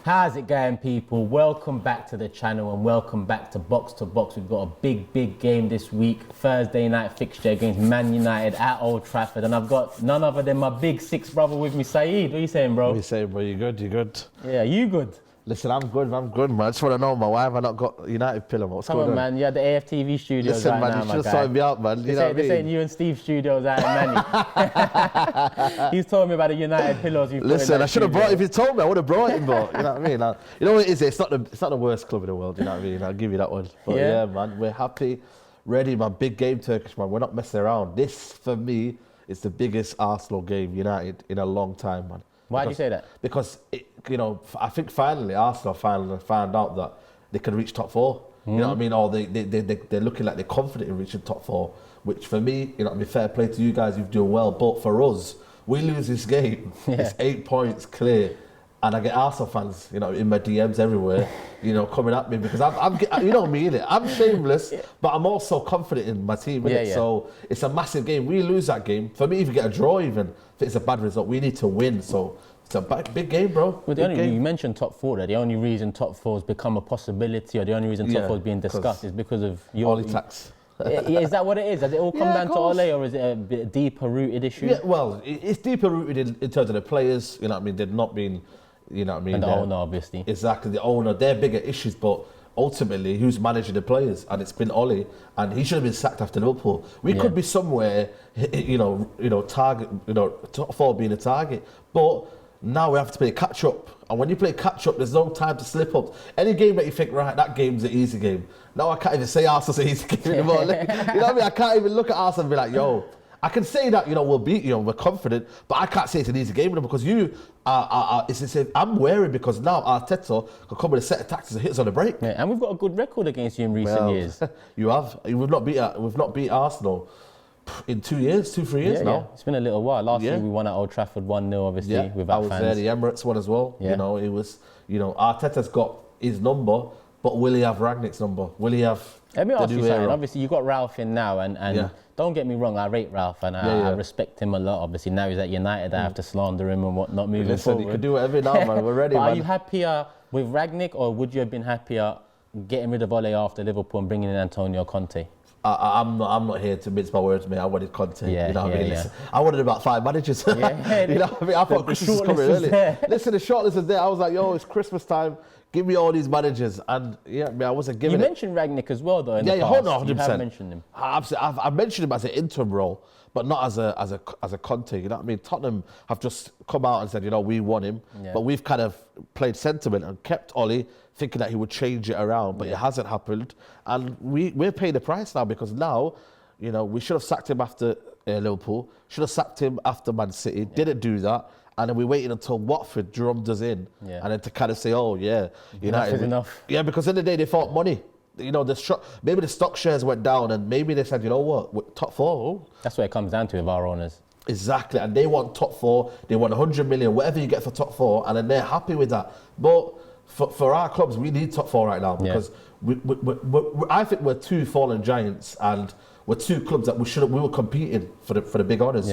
How's it going, people? Welcome back to the channel and welcome back to Box to Box. We've got a big game this week. Thursday night fixture against Man United at Old Trafford. And I've got none other than my big six brother with me, Saeed. What are you saying, bro? What are you saying, bro? You good? You good? Yeah, you good? Listen, I'm good, man. I just want to know, man, why have I not got United pillow? What's Come going on, man. You're at the AFTV studios. Listen, right man, now, you should have sorted me out, man. This ain't you and Steve studios out in Manny. He's told me about the United pillows. Listen, I should have brought it. If you told me, I would have brought it, but you know what I mean? You know what it is? It's not the worst club in the world, you know what I mean? I'll give you that one. But yeah, man, we're happy, ready, man. Big game, Turkish, man. We're not messing around. This, for me, is the biggest Arsenal game, United, in a long time, man. Why do you say that? Because, I think finally, Arsenal finally found out that they can reach top four. You know what I mean? Or they're looking like they're confident in reaching top four, which for me, you know what I mean, fair play to you guys, you've done well. But for us, we lose this game, it's 8 points clear. And I get Arsenal fans, in my DMs everywhere, coming at me because I'm you know me, innit? I'm shameless, but I'm also confident in my team, innit? So it's a massive game. We lose that game. For me, if you get a draw even, if it's a bad result, we need to win. So it's a big game, bro. Well, you mentioned top four there. The only reason top four has become a possibility, or the only reason top four is being discussed, is because of your Oli tax. Is that what it is? Does it all come down to Ole, or is it a bit deeper rooted issue? Yeah, well, it's deeper rooted in terms of the players. You know what I mean? They've not been. You know what I mean? And the owner, obviously. Exactly, the owner. They're bigger issues, but ultimately, who's managing the players? And it's been Oli, and he should have been sacked after Liverpool. We could be somewhere, target, top four being a target, but now we have to play catch up. And when you play catch up, there's no time to slip up. Any game that you think, right, that game's an easy game. Now I can't even say Arsenal's an easy game anymore. You know what I mean? I can't even look at Arsenal and be like, yo. I can say that, we'll beat you, we're confident, but I can't say it's an easy game because I'm wary because now Arteta can come with a set of tactics and hit us on the break. Yeah, and we've got a good record against you in recent years. You have. We've not beat Arsenal in 3 years now. Yeah. It's been a little while. Last year we won at Old Trafford 1-0, obviously, without fans. I was there, the Emirates one as well. Yeah. It was, Arteta's got his number, but will he have Rangnick's number? Will he have... Let me ask you something. Obviously, you got Ralph in now, and don't get me wrong, I rate Ralph and I respect him a lot. Obviously, now he's at United, I have to slander him and whatnot moving forward. You can do whatever now, man. We're ready, but man. Are you happier with Rangnick, or would you have been happier getting rid of Ole after Liverpool and bringing in Antonio Conte? I'm not here to mince my words, mate. I wanted Conte. You know what I mean? Listen, I wanted about 5 managers. You know what I mean? I thought Christmas was coming early. Listen, the shortlist was there. I was like, yo, it's Christmas time. Give me all these managers. And I wasn't giving You mentioned Rangnick as well, though, in the past. Hold on, 100%. You have mentioned him. I've mentioned him as an interim role, but not as a Conte. You know what I mean? Tottenham have just come out and said, we want him. But we've kind of played sentiment and kept Oli, thinking that he would change it around, but it hasn't happened. And we're paying the price now because now, we should have sacked him after Liverpool, should have sacked him after Man City, didn't do that. And then we waited until Watford drummed us in, and then to kind of say, United. Enough is enough. Yeah, because in the day they thought money. Maybe the stock shares went down, and maybe they said, you know what, we're top four. That's what it comes down to with our owners. Exactly, and they want top four. They want 100 million, whatever you get for top four, and then they're happy with that. But for our clubs, we need top four right now because I think we're two fallen giants, and we're two clubs that we were competing for the big honours.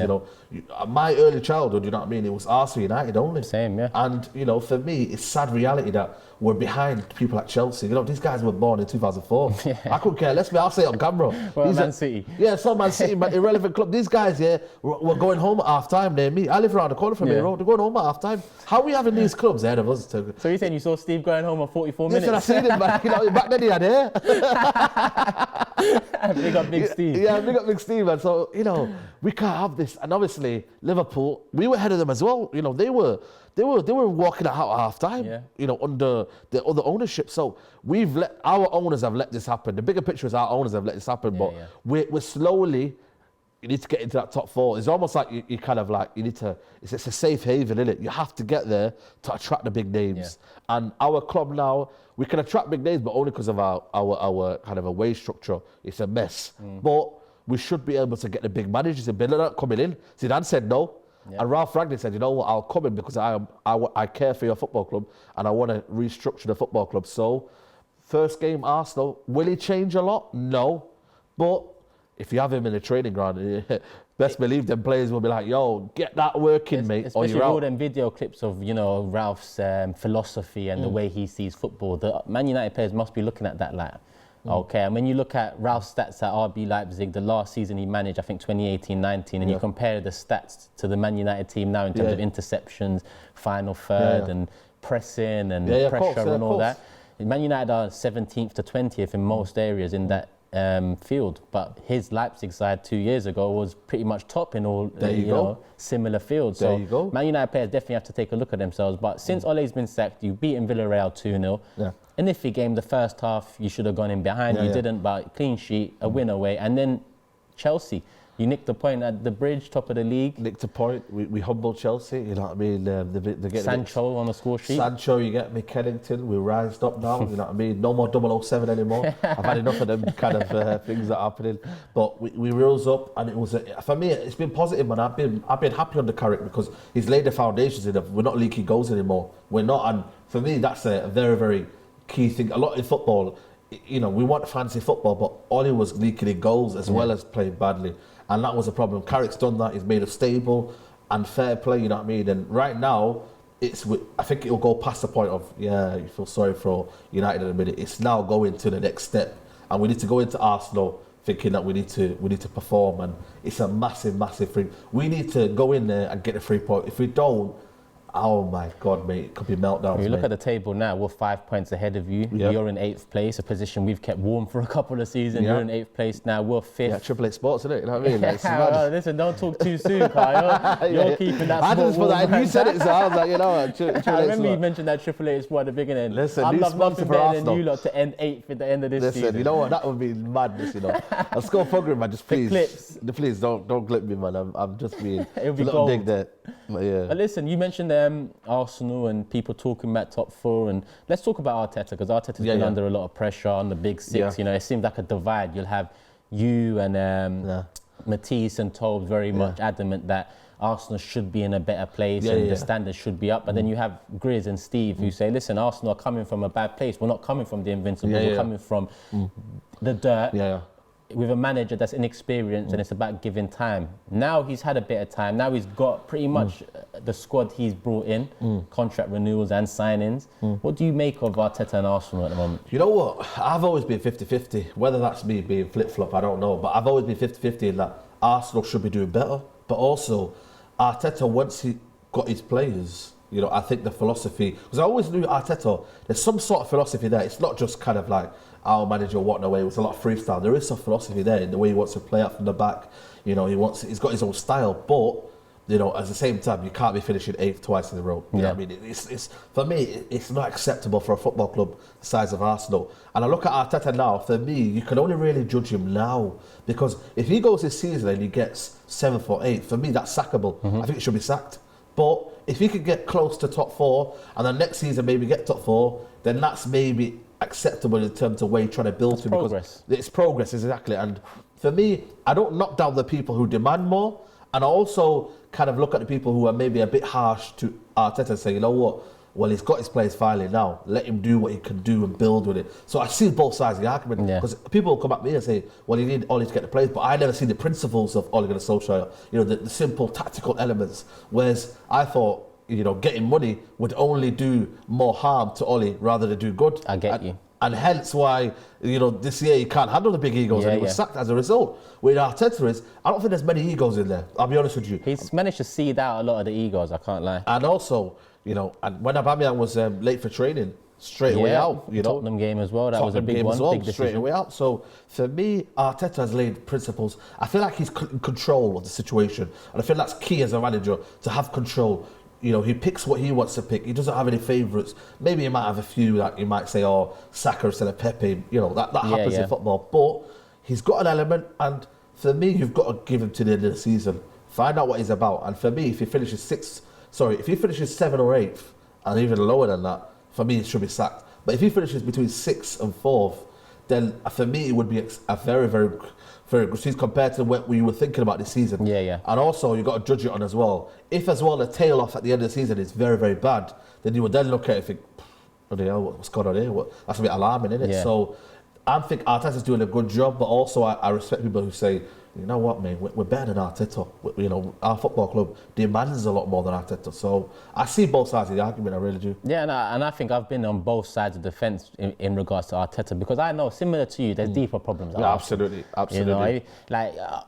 My early childhood, you know what I mean, it was Arsenal United only. Same, yeah. And for me, it's sad reality that we're behind people like Chelsea. These guys were born in 2004. I couldn't care less. I'll say it on camera. Well, Man City. Yeah, it's not Man City, but irrelevant club. These guys, were going home at half time. Near me. I live around the corner from here. They're going home at half time. How are we having these clubs ahead of us? So you're saying you saw Steve going home at 44 minutes? Listen, I seen him back. Back then he had hair. Big up Big Steve. Yeah, big up Big Steve, man. So, we can't have this. And obviously, Liverpool, we were ahead of them as well. They were walking out at half time, under the other ownership. So our owners have let this happen. The bigger picture is our owners have let this happen, but we're slowly, you need to get into that top four. It's almost like you kind of like, you need to, it's a safe haven, isn't it? You have to get there to attract the big names. And our club now, we can attract big names, but only because of our kind of a wage structure. It's a mess. But we should be able to get the big managers in. They're not coming in. Zidane said no. And Ralph Rangnick said, you know what, I'll come in because I care for your football club and I want to restructure the football club. So, first game, Arsenal, will he change a lot? No. But if you have him in the training ground, best believe them players will be like, yo, get that working, mate, or especially you're out. all them video clips of, you know, Ralph's philosophy and the way he sees football. The Man United players must be looking at that like, okay. And when you look at Ralph's stats at RB Leipzig, the last season he managed, I think 2018-19, and you compare the stats to the Man United team now in terms of interceptions, final third, and pressing and pressure and all that. Man United are 17th to 20th in most areas in that field, but his Leipzig side 2 years ago was pretty much top in all you know, similar fields. So Man United players definitely have to take a look at themselves. But since Ole's been sacked, you've beaten Villarreal 2-0. An iffy game, the first half, you should have gone in behind. You didn't, but clean sheet, a win away. And then Chelsea, you nicked the point at the bridge, top of the league. Nicked a point. We humbled Chelsea, you know what I mean? They get Sancho on the score sheet. Sancho, you get me, Kennington, we rised up now, you know what I mean? No more 007 anymore. I've had enough of them kind of things that are happening. But we rose up, and it was, for me, it's been positive, man. I've been happy on the Carrick because he's laid the foundations in it. We're not leaking goals anymore. We're not, and for me, that's a very, very key thing. A lot in football, you know, we want fancy football, but Ollie was leaking in goals as well as playing badly. And that was a problem. Carrick's done that. He's made us stable and fair play, you know what I mean? And right now, I think it'll go past the point of, you feel sorry for United in a minute. It's now going to the next step. And we need to go into Arsenal thinking that we need to perform. And it's a massive, massive thing. We need to go in there and get a 3 point. If we don't, oh my God, mate, it could be meltdowns. If you look at the table now, we're 5 points ahead of you. You're in 8th place, a position we've kept warm for a couple of seasons. You're in 8th place now, we're 5th. Yeah, Triple Eight Sports, isn't it? You know what I mean? Like, well, listen, don't talk too soon, Kyle. You're keeping that. I just put that, and you said it, so I was like, you know what? I remember you mentioned that Triple Eight Sport at the beginning. Listen, I'd love nothing better than you lot to end 8th at the end of this season. Listen, you know what? That would be madness, you know. I'll score Fogger, man. Just please, please don't clip me, man. I'm just being a little dig there. But listen, you mentioned Arsenal and people talking about top 4, and let's talk about Arteta, because Arteta's been under a lot of pressure on the big 6. You know, it seems like a divide. You'll have you and Matisse and Tobes very much adamant that Arsenal should be in a better place and the standards should be up. But then you have Grizz and Steve who say, listen, Arsenal are coming from a bad place. We're not coming from the Invincibles. We're coming from the dirt. With a manager that's inexperienced and it's about giving time. Now he's had a bit of time. Now he's got pretty much the squad he's brought in, contract renewals and signings. What do you make of Arteta and Arsenal at the moment? You know what? I've always been 50-50. Whether that's me being flip-flop, I don't know. But I've always been 50-50 in that Arsenal should be doing better. But also, Arteta, once he got his players, you know, I think the philosophy, because I always knew Arteta, there's some sort of philosophy there. It's not just kind of like our manager wanting away. It was a lot of freestyle. There is some philosophy there in the way he wants to play out from the back. You know, he's got his own style, but you know, at the same time, you can't be finishing 8th twice in a row. You know what I mean? It's for me, it's not acceptable for a football club the size of Arsenal. And I look at Arteta now. For me, you can only really judge him now, because if he goes this season and he gets 7th or 8th, for me that's sackable. I think he should be sacked. But if he could get close to top 4 and then next season maybe get top 4, then that's maybe acceptable in terms of where you're trying to build to. Progress. Because it's progress, exactly. And for me, I don't knock down the people who demand more, and I also kind of look at the people who are maybe a bit harsh to Arteta and say, you know what, well, he's got his players finally now. Let him do what he can do and build with it. So I see both sides of the argument. Because people will come at me and say, well, you need Ole to get the players, but I never see the principles of Ole Gunnar Solskjaer, you know, the simple tactical elements. Whereas I thought, you know, getting money would only do more harm to Ole rather than do good. I get you. And hence why, you know, this year he can't handle the big egos and he was sacked as a result. Where Arteta is, I don't think there's many egos in there, I'll be honest with you. He's managed to seed out a lot of the egos, I can't lie. And also, you know, and when Aubameyang was late for training, straight away out, you know. Tottenham game as well, that was a big one, big decision. Straight away out. So for me, Arteta has laid principles. I feel like he's in control of the situation. And I feel that's key as a manager, to have control. You know, he picks what he wants to pick. He doesn't have any favourites. Maybe he might have a few that you might say, oh, Saka instead of Pepe. You know, that happens in football. But he's got an element, and for me, you've got to give him to the end of the season. Find out what he's about. And for me, if he finishes 7th or 8th, and even lower than that, for me, he should be sacked. But if he finishes between 6th and 4th, then for me, it would be a very, very, very good season compared to what we were thinking about this season. And also, you've got to judge it on as well. If as well the tail off at the end of the season is very, very bad, then you would then look at it and think, bloody hell, what's going on here? That's a bit alarming, isn't it? So I think Arteta's doing a good job, but also I respect people who say, you know what, mate, we're better than Arteta. You know, our football club demands a lot more than Arteta. So I see both sides of the argument, I really do. Yeah, and I think I've been on both sides of the fence in regards to Arteta, because I know, similar to you, there's deeper problems. Yeah, absolutely. You know,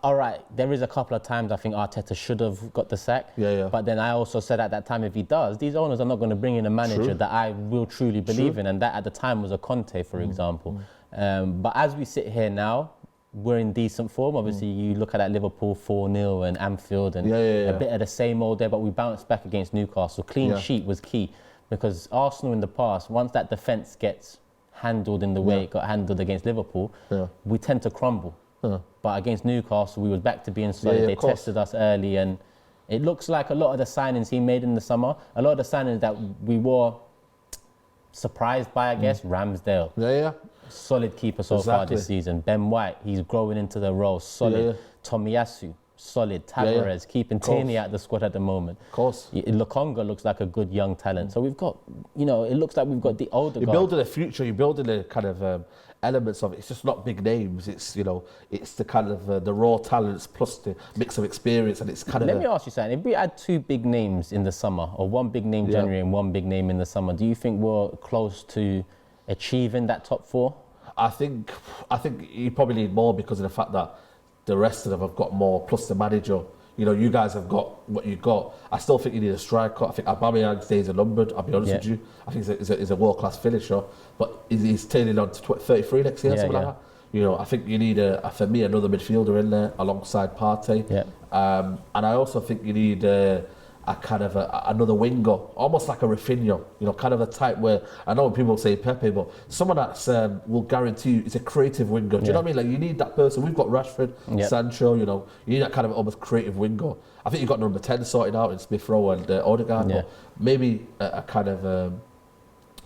all right, there is a couple of times I think Arteta should have got the sack. Yeah. But then I also said at that time, if he does, these owners are not going to bring in a manager that I will truly believe in, and that at the time was a Conte, for example. But as we sit here now, we're in decent form. Obviously, you look at that Liverpool 4-0 and Anfield, and a bit of the same old there, but we bounced back against Newcastle. Clean sheet was key, because Arsenal in the past, once that defence gets handled in the way it got handled against Liverpool, we tend to crumble. But against Newcastle, we was back to being solid. They tested us early, and it looks like a lot of the signings he made in the summer, a lot of the signings that we were surprised by, I guess, Ramsdale. Solid keeper so far this season. Ben White, he's growing into the role. Solid. Tomiyasu, solid. Tavares, keeping Tierney out the squad at the moment. Of course. Lokonga looks like a good young talent. So we've got, you know, it looks like we've got the older guys. You're building a future, you're building a kind of elements of it. It's just not big names. It's, you know, it's the kind of the raw talents plus the mix of experience, and it's kind of... Let me ask you something. If we had 2 big names in the summer, or 1 big name January and 1 big name in the summer, do you think we're close to achieving that top 4? I think you probably need more, because of the fact that the rest of them have got more, plus the manager. You know, you guys have got what you got. I still think you need a striker. I think Aubameyang's days are numbered, I'll be honest with you. I think he's a world-class finisher, but he's turning on to 33 next year, something like that. You know, I think you need, for me, another midfielder in there alongside Partey. And I also think you need a kind of another winger, almost like a Rafinha, you know, kind of a type where, I know people say Pepe, but someone that's will guarantee you is a creative winger. Do you know what I mean? Like, you need that person. We've got Rashford, Sancho, you know, you need that kind of almost creative winger. I think you've got number 10 sorted out in Smith Rowe and Odegaard, but maybe a kind of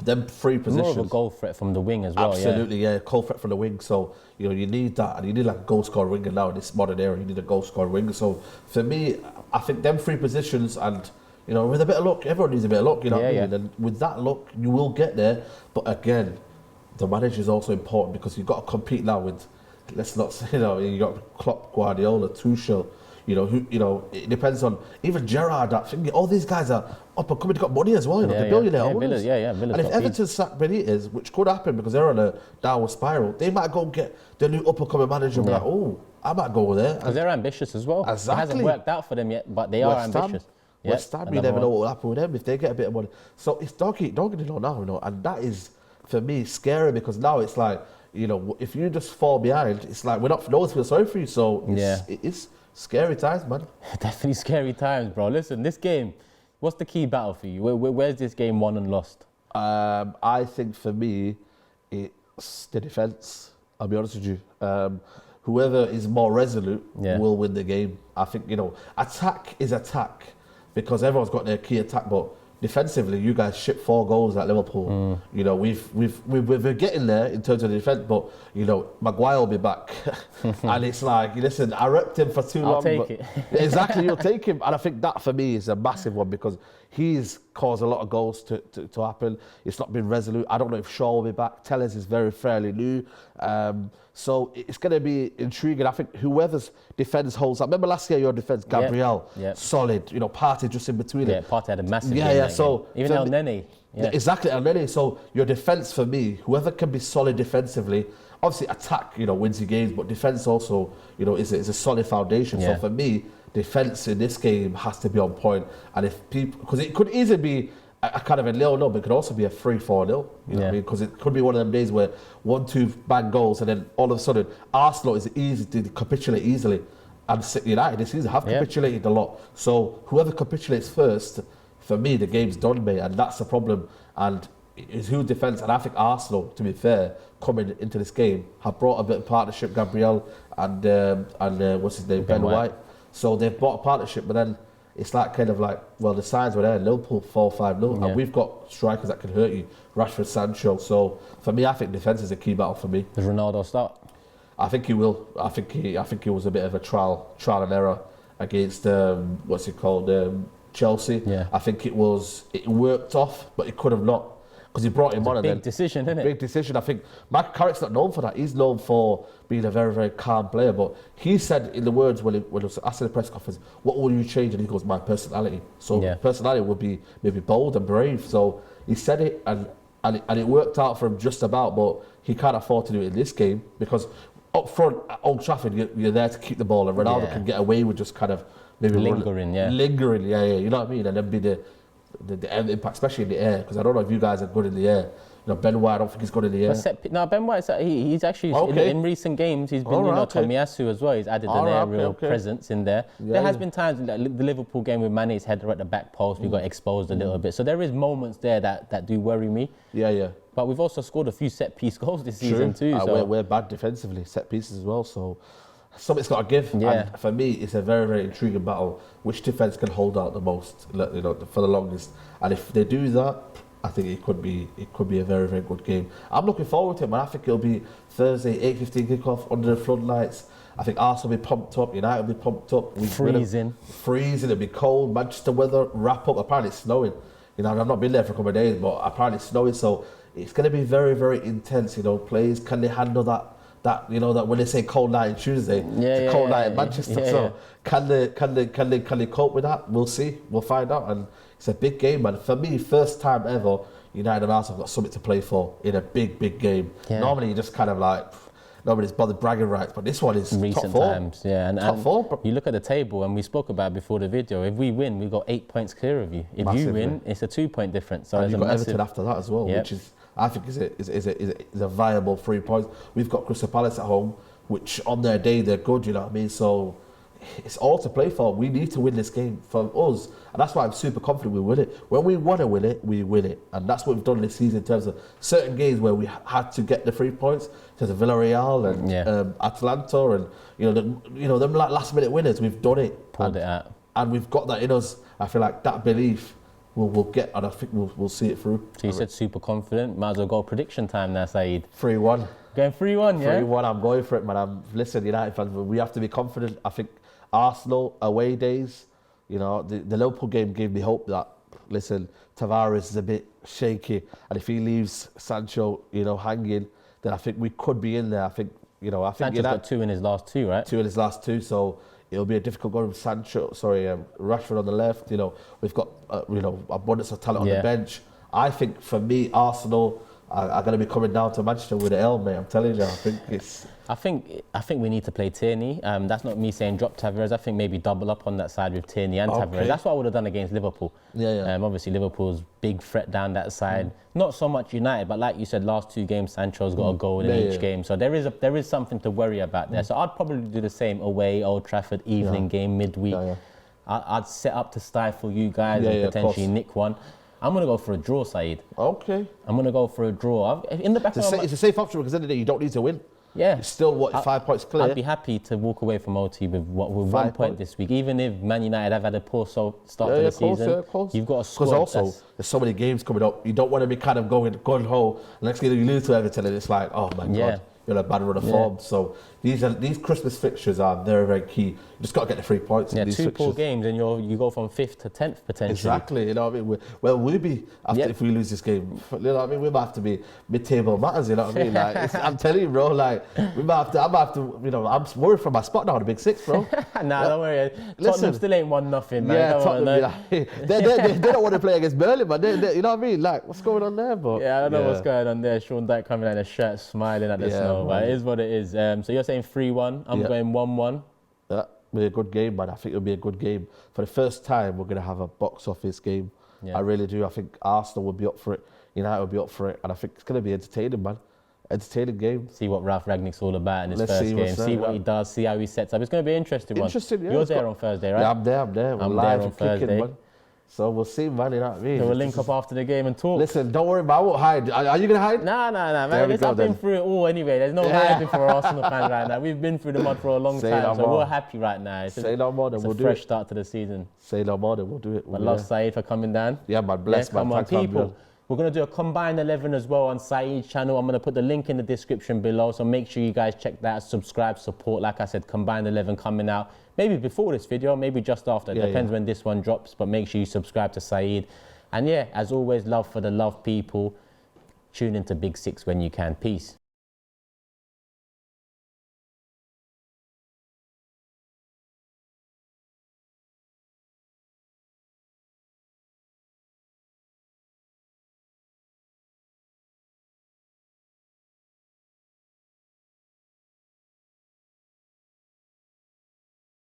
them 3 positions. More of a goal threat from the wing as well. Absolutely, goal threat from the wing. So, you know, you need that, and you need like a goal scoring winger now in this modern era. You need a goal scoring winger. So, for me, I think them 3 positions, and, you know, with a bit of luck, everyone needs a bit of luck, you know what I mean? And with that luck, you will get there. But again, the manager is also important, because you've got to compete now with, let's not say, you know, you got Klopp, Guardiola, Tuchel. You know, it depends on even Gerrard. That thing. All these guys are up and coming. They've got money as well. You know, they're billionaire owners. Villas, and if Everton sack Benitez, which could happen because they're on a downward spiral, they might go get the new up and coming manager and be like, oh, I might go there. Because they're ambitious as well. Exactly. It hasn't worked out for them yet, but they are ambitious. West Ham, you never know what will happen with them if they get a bit of money. So it's dog eat dog now, you know, and that is for me scary, because now it's like, you know, if you just fall behind, it's like no one's feeling sorry for you. So it's scary times, man. Definitely scary times, bro. Listen, this game, what's the key battle for you? Where's this game won and lost? I think for me, it's the defence. I'll be honest with you. Whoever is more resolute will win the game. I think, you know, attack is attack, because everyone's got their key attack, but defensively, you guys shipped 4 goals at Liverpool. You know, we're getting there in terms of the defence, but, you know, Maguire will be back. And it's like, listen, I repped him for too long. I'll take it. Exactly, you'll take him. And I think that for me is a massive one, because he's caused a lot of goals to happen. It's not been resolute. I don't know if Shaw will be back. Tellez is fairly new. So it's going to be intriguing. I think whoever's defence holds up. Remember last year your defence, Gabriel, solid. You know, Partey just in between it. Partey had a massive game. So even El Nene. Exactly, El Nene. So your defence for me, whoever can be solid defensively, obviously attack, you know, wins you games, but defence also, you know, is a solid foundation. So for me, defence in this game has to be on point. And if people, because it could easily be a kind of a 0-0, but it could also be a 3-4-0. You know what I mean? Because it could be one of them days where 1-2 bang goals, and then all of a sudden Arsenal is easy to capitulate easily, and United this season have capitulated a lot. So whoever capitulates first, for me, the game's done, mate, and that's the problem. And it's who defence, and I think Arsenal, to be fair, coming into this game, have brought a bit of partnership, Gabriel and what's his name, Ben White. So they've brought a partnership, but then it's like kind of like, well, the signs were there, Liverpool 4-5-0, and we've got strikers that can hurt you, Rashford, Sancho. So for me, I think defence is a key battle for me. Does Ronaldo start? I think he will. I think he was a bit of a trial and error against Chelsea. I think it worked off, but it could have not. because he brought him on. Big decision, isn't it? Big decision. I think Michael Carrick's not known for that. He's known for being a very, very calm player. But he said in the words when he was asked in the press conference, what will you change? And he goes, my personality. So personality would be maybe bold and brave. So he said it, and it worked out for him just about. But he can't afford to do it in this game because up front at Old Trafford, you're there to keep the ball, and Ronaldo can get away with just kind of maybe lingering, you know what I mean, and then be the impact, especially in the air, because I don't know if you guys are good in the air. You know, Ben White, I don't think he's good in the air. Ben White, he's actually in recent games. He's been, Tomiyasu as well. He's added an aerial presence in there. There has been times in the Liverpool game with Mane's header at the back post, we got exposed a little bit. So there is moments there that do worry me. Yeah. But we've also scored a few set piece goals this season too. So we're bad defensively, set pieces as well. So something's got to give. Yeah. And for me, it's a very, very intriguing battle. Which defence can hold out the most, you know, for the longest? And if they do that, I think it could be a very, very good game. I'm looking forward to it, man. I think it'll be Thursday, 8:15 kickoff under the floodlights. I think Arsenal will be pumped up, United will be pumped up. Freezing, it'll be cold. Manchester weather, wrap up. Apparently it's snowing. You know, I've not been there for a couple of days, but apparently it's snowing. So it's going to be very, very intense. You know, players, can they handle that? You know, that when they say cold night on Tuesday, it's a cold night in Manchester. So can they cope with that? We'll see. We'll find out. And it's a big game, man. For me, first time ever, United and Arsenal got something to play for in a big, big game. Yeah. Normally, you just kind of like, nobody's bothered bragging rights, but this one is recent top four. Times, yeah. And top four. You look at the table, and we spoke about it before the video. If we win, we've got 8 points clear of you. If you win, it's a 2-point difference. So and you've got Everton after that as well, which is, I think, is a viable 3 points. We've got Crystal Palace at home, which on their day they're good. You know what I mean? So it's all to play for. We need to win this game for us, and that's why I'm super confident we win it. When we want to win it, we win it, and that's what we've done this season in terms of certain games where we had to get the 3 points. In terms of Villarreal and Atalanta, and them like last minute winners. We've done it, pulled it out, and we've got that in us. I feel like that belief we'll get, and I think we'll see it through. So you said super confident. Might as well go prediction time now, Saeed. 3-1. Going 3-1, yeah? 3-1, I'm going for it, man. Listen, United fans, we have to be confident. I think Arsenal away days, you know, the Liverpool game gave me hope that, listen, Tavares is a bit shaky, and if he leaves Sancho, you know, hanging, then I think we could be in there. I think Sancho's got 2 in his last 2, right? 2 in his last 2, so it'll be a difficult game with Rashford on the left. You know, we've got abundance of talent on the bench. I think for me, Arsenal are going to be coming down to Manchester with an L, mate. I'm telling you, I think we need to play Tierney. That's not me saying drop Tavares. I think maybe double up on that side with Tierney and Tavares. That's what I would have done against Liverpool. Obviously, Liverpool's big threat down that side. Not so much United, but like you said, last 2 games, Sancho's got a goal in each game. So there is something to worry about there. So I'd probably do the same away, Old Trafford, evening game, midweek. I'd set up to stifle you guys and potentially nick one. I'm going to go for a draw, Saeed. Okay. I'm going to go for a draw. In the back it's a safe option because at the end of the day, you don't need to win. Yeah. It's still 5 points clear. I'd be happy to walk away from OT with 1 point this week, even if Man United have had a poor start to the season. Of course. You've got a squad. Because also, there's so many games coming up. You don't want to be kind of going gung-ho. Next game you lose to Everton and it's like, oh my God, you're in a bad run of form. So these Christmas fixtures are very, very key. You just got to get the 3 points in these 2 fixtures. poor games and you go from 5th to 10th potentially. Exactly, you know what I mean? We'll be, if we lose this game, you know what I mean? We might have to be mid-table matters, you know what I mean? Like, I'm telling you, bro, like, I might have to, you know, I'm worried for my spot now in the Big Six, bro. Don't worry. Tottenham still ain't 1-0, man. Yeah, Tottenham, they don't want to play against Burnley, man. You know what I mean? Like, what's going on there, bro? Yeah, I don't know what's going on there. Sean Dyche coming out in a shirt, smiling at the snow, but it is what it is. So you're saying 3-1, I'm going 1-1. Yeah, it'll be a good game, man. I think it'll be a good game. For the first time, we're going to have a box office game. I really do. I think Arsenal will be up for it. United will be up for it. And I think it's going to be entertaining, man. Entertaining game. See what Ralph Rangnick's all about in his first game. See what he does, see how he sets up. It's going to be an interesting one. Yeah. You're there on Thursday, right? Yeah, I'm there. I'm live on Thursday. Man. So we'll see, man, you know what I mean? So we'll link up after the game and talk. Listen, don't worry, man, I won't hide. Are you going to hide? Nah, man. I've been through it all anyway. There's no hiding for Arsenal fans right now. We've been through the mud for a long time, so we're happy right now. Say no more, then we'll do it. It's a fresh start to the season. Say no more, then we'll do it. I love Saeed for coming down. Yeah, man, bless, man. Come on, people. We're going to do a combined 11 as well on Saeed's channel. I'm going to put the link in the description below, so make sure you guys check that, subscribe, support. Like I said, combined 11 coming out. Maybe before this video, maybe just after. Depends when this one drops, but make sure you subscribe to Saeed. And as always, love for the love people. Tune into Big Six when you can. Peace.